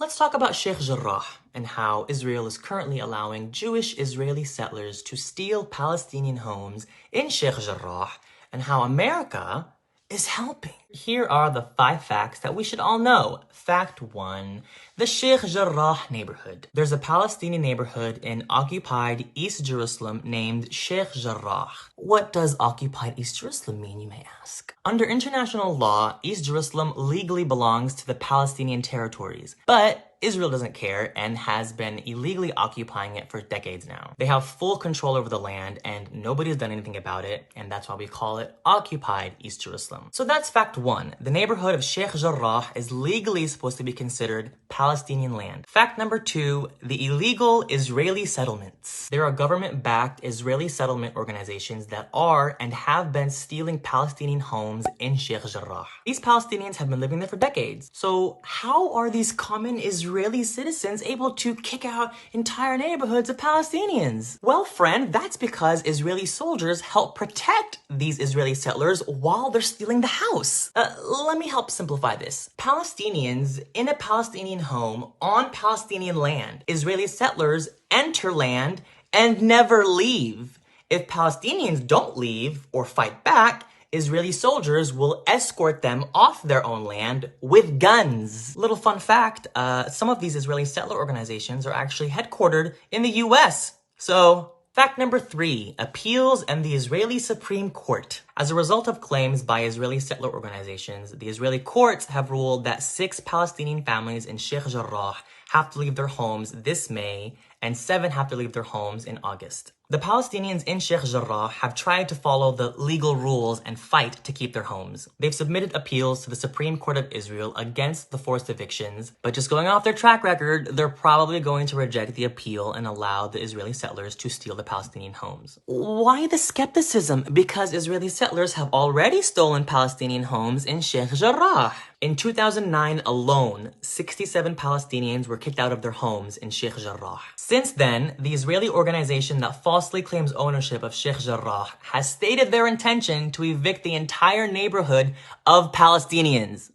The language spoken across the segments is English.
Let's talk about Sheikh Jarrah and how Israel is currently allowing Jewish Israeli settlers to steal Palestinian homes in Sheikh Jarrah and how America is helping. Here are the 5 facts that we should all know. Fact 1. The Sheikh Jarrah neighborhood. There's a Palestinian neighborhood in occupied East Jerusalem named Sheikh Jarrah. What does occupied East Jerusalem mean, you may ask? Under international law, East Jerusalem legally belongs to the Palestinian territories, but Israel doesn't care and has been illegally occupying it for decades now. They have full control over the land and nobody's done anything about it, and that's why we call it occupied East Jerusalem. So that's fact 1. The neighborhood of Sheikh Jarrah is legally supposed to be considered Palestinian land. Fact number 2, the illegal Israeli settlements. There are government-backed Israeli settlement organizations that are and have been stealing Palestinian homes in Sheikh Jarrah. These Palestinians have been living there for decades. So how are these common Israeli citizens able to kick out entire neighborhoods of Palestinians? Well, friend, that's because Israeli soldiers help protect these Israeli settlers while they're stealing the house. Let me help simplify this. Palestinians in a Palestinian home on Palestinian land. Israeli settlers enter land and never leave. If Palestinians don't leave or fight back, Israeli soldiers will escort them off their own land with guns. Little fun fact, some of these Israeli settler organizations are actually headquartered in the US. So, fact number 3, appeals and the Israeli Supreme Court. As a result of claims by Israeli settler organizations, the Israeli courts have ruled that 6 Palestinian families in Sheikh Jarrah have to leave their homes this May, and 7 have to leave their homes in August. The Palestinians in Sheikh Jarrah have tried to follow the legal rules and fight to keep their homes. They've submitted appeals to the Supreme Court of Israel against the forced evictions, but just going off their track record, they're probably going to reject the appeal and allow the Israeli settlers to steal the Palestinian homes. Why the skepticism? Because Israeli settlers have already stolen Palestinian homes in Sheikh Jarrah. In 2009 alone, 67 Palestinians were kicked out of their homes in Sheikh Jarrah. Since then, the Israeli organization that falsely claims ownership of Sheikh Jarrah has stated their intention to evict the entire neighborhood of Palestinians.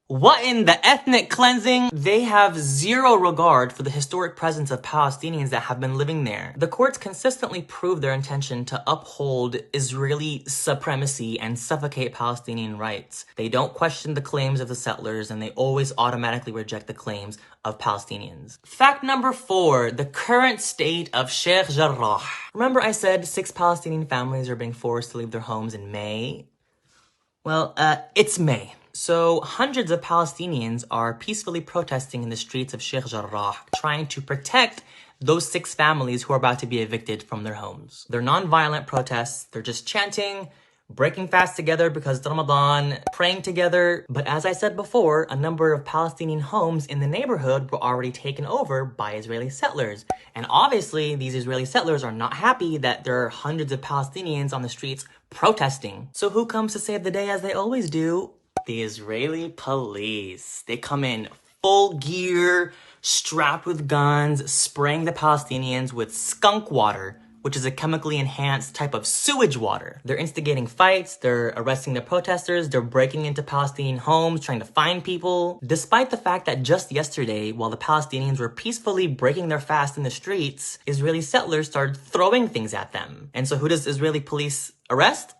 What in the ethnic cleansing? They have zero regard for the historic presence of Palestinians that have been living there. The courts consistently prove their intention to uphold Israeli supremacy and suffocate Palestinian rights. They don't question the claims of the settlers, and they always automatically reject the claims of Palestinians. Fact number 4, the current state of Sheikh Jarrah. Remember I said 6 Palestinian families are being forced to leave their homes in May? Well, it's May. So hundreds of Palestinians are peacefully protesting in the streets of Sheikh Jarrah, trying to protect those 6 families who are about to be evicted from their homes. They're non-violent protests. They're just chanting, breaking fast together because it's Ramadan, praying together. But as I said before, a number of Palestinian homes in the neighborhood were already taken over by Israeli settlers. And obviously, these Israeli settlers are not happy that there are hundreds of Palestinians on the streets protesting. So who comes to save the day as they always do? The Israeli police. They come in full gear, strapped with guns, spraying the Palestinians with skunk water, which is a chemically enhanced type of sewage water. They're instigating fights, they're arresting the protesters, they're breaking into Palestinian homes, trying to find people. Despite the fact that just yesterday, while the Palestinians were peacefully breaking their fast in the streets, Israeli settlers started throwing things at them. And so who does Israeli police arrest?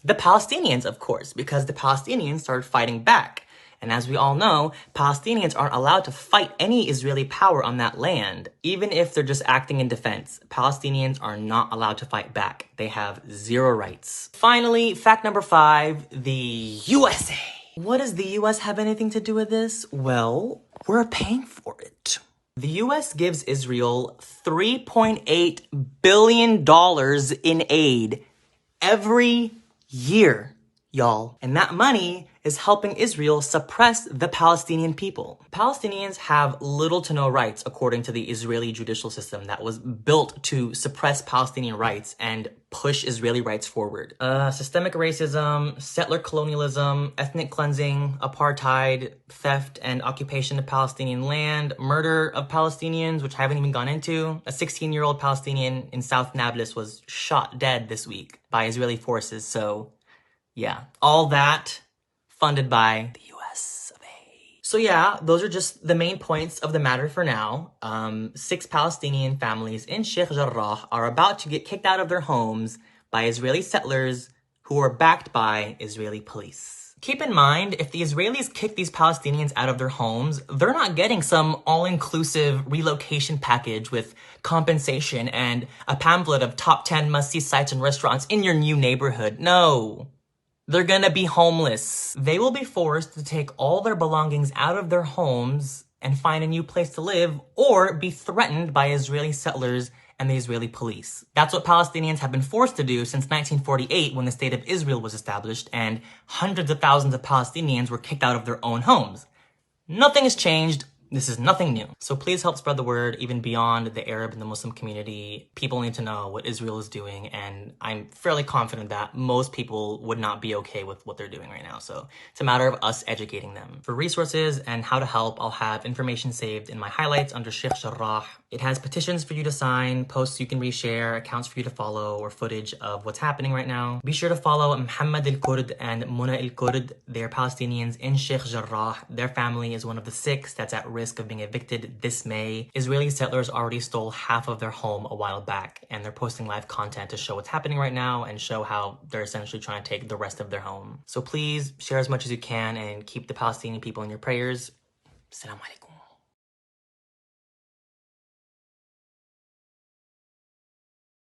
The Palestinians, of course, because the Palestinians started fighting back. And as we all know, Palestinians aren't allowed to fight any Israeli power on that land, even if they're just acting in defense. Palestinians are not allowed to fight back. They have zero rights. Finally, fact number 5, the USA. What does the US have anything to do with this? Well, we're paying for it. The US gives Israel $3.8 billion in aid every year, y'all. And that money is helping Israel suppress the Palestinian people. Palestinians have little to no rights according to the Israeli judicial system that was built to suppress Palestinian rights and push Israeli rights forward. Systemic racism, settler colonialism, ethnic cleansing, apartheid, theft and occupation of Palestinian land, murder of Palestinians, which I haven't even gone into. A 16-year-old Palestinian in South Nablus was shot dead this week by Israeli forces. So yeah, all that funded by the US of A. So yeah, those are just the main points of the matter for now. 6 Palestinian families in Sheikh Jarrah are about to get kicked out of their homes by Israeli settlers who are backed by Israeli police. Keep in mind, if the Israelis kick these Palestinians out of their homes, they're not getting some all-inclusive relocation package with compensation and a pamphlet of top 10 must-see sites and restaurants in your new neighborhood. No. They're gonna be homeless. They will be forced to take all their belongings out of their homes and find a new place to live, or be threatened by Israeli settlers and the Israeli police. That's what Palestinians have been forced to do since 1948, when the State of Israel was established and hundreds of thousands of Palestinians were kicked out of their own homes. Nothing has changed. This is nothing new. So please help spread the word even beyond the Arab and the Muslim community. People need to know what Israel is doing, and I'm fairly confident that most people would not be okay with what they're doing right now. So it's a matter of us educating them. For resources and how to help, I'll have information saved in my highlights under Sheikh Jarrah. It has petitions for you to sign, posts you can reshare, accounts for you to follow, or footage of what's happening right now. Be sure to follow Muhammad al-Kurd and Muna al-Kurd. They're Palestinians in Sheikh Jarrah. Their family is one of the 6 that's at risk of being evicted this May. Israeli settlers already stole half of their home a while back, and they're posting live content to show what's happening right now and show how they're essentially trying to take the rest of their home. So please share as much as you can and keep the Palestinian people in your prayers. Assalamu alaikum.